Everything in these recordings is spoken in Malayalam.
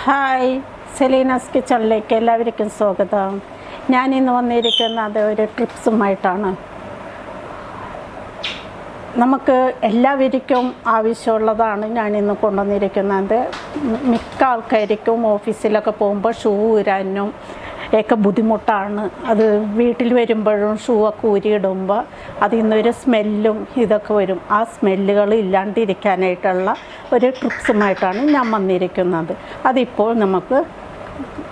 ഹായ്, സെലീനാസ് കിച്ചണിലേക്ക് എല്ലാവർക്കും സ്വാഗതം. ഞാനിന്ന് വന്നിരിക്കുന്നത് ഒരു ടിപ്സുമായിട്ടാണ്. നമുക്ക് എല്ലാവർക്കും ആവശ്യമുള്ളതാണ് ഞാനിന്ന് കൊണ്ടുവന്നിരിക്കുന്നത്. മിക്ക ആൾക്കാർക്കും ഓഫീസിലൊക്കെ പോകുമ്പോൾ ഷൂ ഊരാനും ഒക്കെ ബുദ്ധിമുട്ടാണ്. അത് വീട്ടിൽ വരുമ്പോഴും ഷൂ ഒക്കെ ഊരിയിടുമ്പോൾ അതിൽ നിന്നൊരു സ്മെല്ലും ഇതൊക്കെ വരും. ആ സ്മെല്ലുകൾ ഇല്ലാണ്ടിരിക്കാനായിട്ടുള്ള ഒരു ടിപ്സുമായിട്ടാണ് ഞാൻ വന്നിരിക്കുന്നത്. അതിപ്പോൾ നമുക്ക്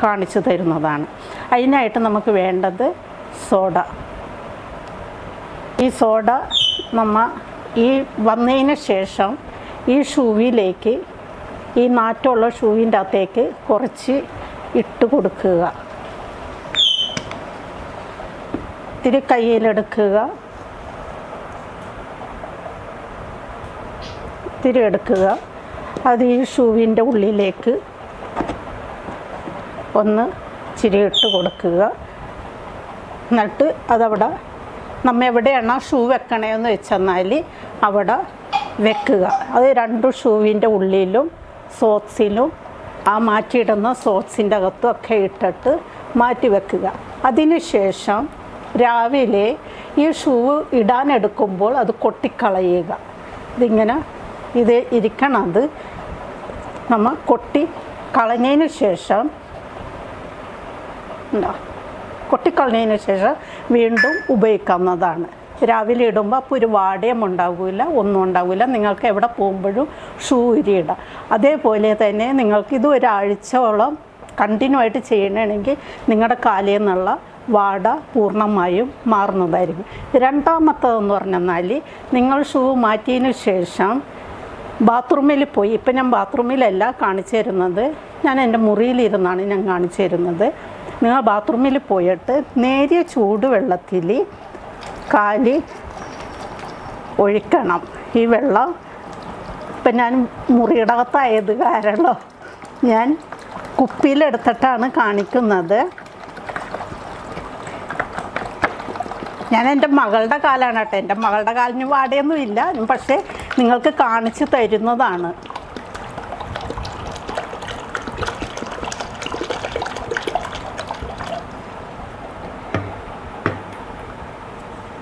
കാണിച്ചു തരുന്നതാണ്. അതിനായിട്ട് നമുക്ക് വേണ്ടത് സോഡ. ഈ സോഡ ഈ വന്നതിന് ശേഷം ഈ ഷൂവിലേക്ക്, ഈ നാറ്റമുള്ള ഷൂവിൻ്റെ അകത്തേക്ക് കുറച്ച് ഇട്ട് കൊടുക്കുക. ഇത്തിരി കയ്യിലെടുക്കുക, ഇത്തിരി എടുക്കുക. അത് ഈ ഷൂവിൻ്റെ ഉള്ളിലേക്ക് ഒന്ന് ഇച്ചിരി ഇട്ട് കൊടുക്കുക. എന്നിട്ട് അതവിടെ നമ്മൾ എവിടെയാണ് ഷൂ വെക്കണേന്ന് വെച്ചെന്നാൽ അവിടെ വെക്കുക. അത് രണ്ട് ഷൂവിൻ്റെ ഉള്ളിലും സോക്സിലും ആ മാറ്റിയിടുന്ന സോക്സിൻ്റെ അകത്തും ഒക്കെ ഇട്ടിട്ട് മാറ്റി വെക്കുക. അതിനുശേഷം രാവിലെ ഈ ഷൂ ഇടാനെടുക്കുമ്പോൾ അത് കൊട്ടിക്കളയുക. ഇത് ഇരിക്കണത് നമ്മൾ കൊട്ടിക്കളഞ്ഞതിന് ശേഷം കൊട്ടിക്കളഞ്ഞതിന് ശേഷം വീണ്ടും ഉപയോഗിക്കാവുന്നതാണ്. രാവിലെ ഇടുമ്പോൾ അപ്പോൾ ഒരു വാടയും ഉണ്ടാകില്ല, ഒന്നും ഉണ്ടാകില്ല. നിങ്ങൾക്ക് എവിടെ പോകുമ്പോഴും ഷൂ ഊരിയിടാം. അതേപോലെ തന്നെ നിങ്ങൾക്ക് ഇത് ഒരാഴ്ചയോളം കണ്ടിന്യൂ ആയിട്ട് ചെയ്യണമെങ്കിൽ നിങ്ങളുടെ കാലിൽ നിന്നുള്ള വാട പൂർണ്ണമായും മാറുന്നതായിരിക്കും. രണ്ടാമത്തതെന്ന് പറഞ്ഞാൽ നിങ്ങൾ ഷൂ മാറ്റിയതിന് ശേഷം ബാത്റൂമിൽ പോയി, ഇപ്പം ഞാൻ ബാത്റൂമിലല്ല കാണിച്ചു തരുന്നത്, ഞാൻ എൻ്റെ മുറിയിലിരുന്നാണ് ഞാൻ കാണിച്ചു തരുന്നത്. നിങ്ങൾ ബാത്റൂമിൽ പോയിട്ട് നേരിയ ചൂടുവെള്ളത്തിൽ കാല് ഒഴിക്കണം. ഈ വെള്ളം ഇപ്പം ഞാൻ മുറിയുടെ അകത്തായത് കാരണം ഞാൻ കുപ്പിയിലെടുത്തിട്ടാണ് കാണിക്കുന്നത്. ഞാൻ എൻ്റെ മകളുടെ കാലാണ് കേട്ടോ. എൻ്റെ മകളുടെ കാലിന് വാടയൊന്നുമില്ല, പക്ഷേ നിങ്ങൾക്ക് കാണിച്ചു തരുന്നതാണ്.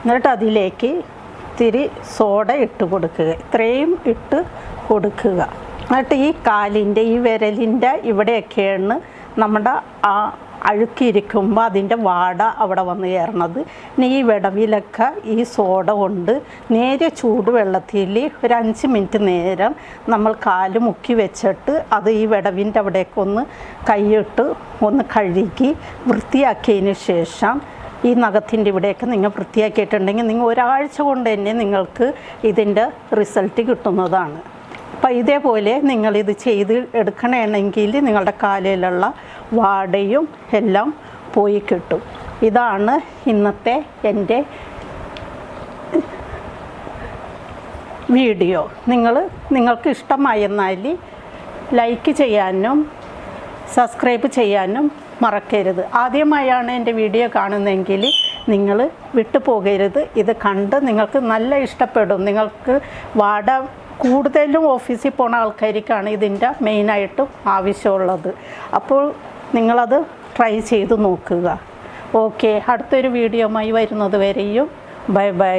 എന്നിട്ട് അതിലേക്ക് ഇത്തിരി സോഡ ഇട്ട് കൊടുക്കുക. ഇത്രയും ഇട്ട് കൊടുക്കുക. എന്നിട്ട് ഈ കാലിൻ്റെ ഈ വിരലിൻ്റെ ഇവിടെയൊക്കെയാണ് നമ്മുടെ ആ അഴുക്കിയിരിക്കുമ്പോൾ അതിൻ്റെ വാട അവിടെ വന്ന് കയറണത്. ഇനി ഈ വിടവിലൊക്കെ ഈ സോഡ കൊണ്ട് നേരെ ചൂടുവെള്ളത്തിൽ ഒരു 5 മിനിറ്റ് നേരം നമ്മൾ കാല് മുക്കി വെച്ചിട്ട് അത് ഈ വിടവിൻ്റെ അവിടേക്കൊന്ന് കൈയിട്ട് ഒന്ന് കഴുകി വൃത്തിയാക്കിയതിന് ശേഷം ഈ നഖത്തിൻ്റെ ഇവിടെയൊക്കെ നിങ്ങൾ വൃത്തിയാക്കിയിട്ടുണ്ടെങ്കിൽ നിങ്ങൾ ഒരാഴ്ച കൊണ്ട് തന്നെ നിങ്ങൾക്ക് ഇതിൻ്റെ റിസൾട്ട് കിട്ടുന്നതാണ്. അപ്പോൾ ഇതേപോലെ നിങ്ങളിത് ചെയ്ത് എടുക്കണമെങ്കിൽ നിങ്ങളുടെ കാലിലുള്ള വാടയും എല്ലാം പോയി കിട്ടും. ഇതാണ് ഇന്നത്തെ എൻ്റെ വീഡിയോ. നിങ്ങൾക്ക് ഇഷ്ടമായെന്നാൽ ലൈക്ക് ചെയ്യാനും സബ്സ്ക്രൈബ് ചെയ്യാനും മറക്കരുത്. ആദ്യമായാണ് എൻ്റെ വീഡിയോ കാണുന്നതെങ്കിൽ നിങ്ങൾ വിട്ടുപോകരുത്. ഇത് കണ്ട് നിങ്ങൾക്ക് നല്ല ഇഷ്ടപ്പെടും. നിങ്ങൾക്ക് വാട കൂടുതലും ഓഫീസിൽ പോകുന്ന ആൾക്കാർക്കാണ് ഇതിൻ്റെ മെയിനായിട്ടും ആവശ്യമുള്ളത്. അപ്പോൾ നിങ്ങളത് ട്രൈ ചെയ്ത് നോക്കുക. ഓക്കെ, അടുത്തൊരു വീഡിയോയുമായി വരുന്നത് വരെയും ബൈ ബൈ.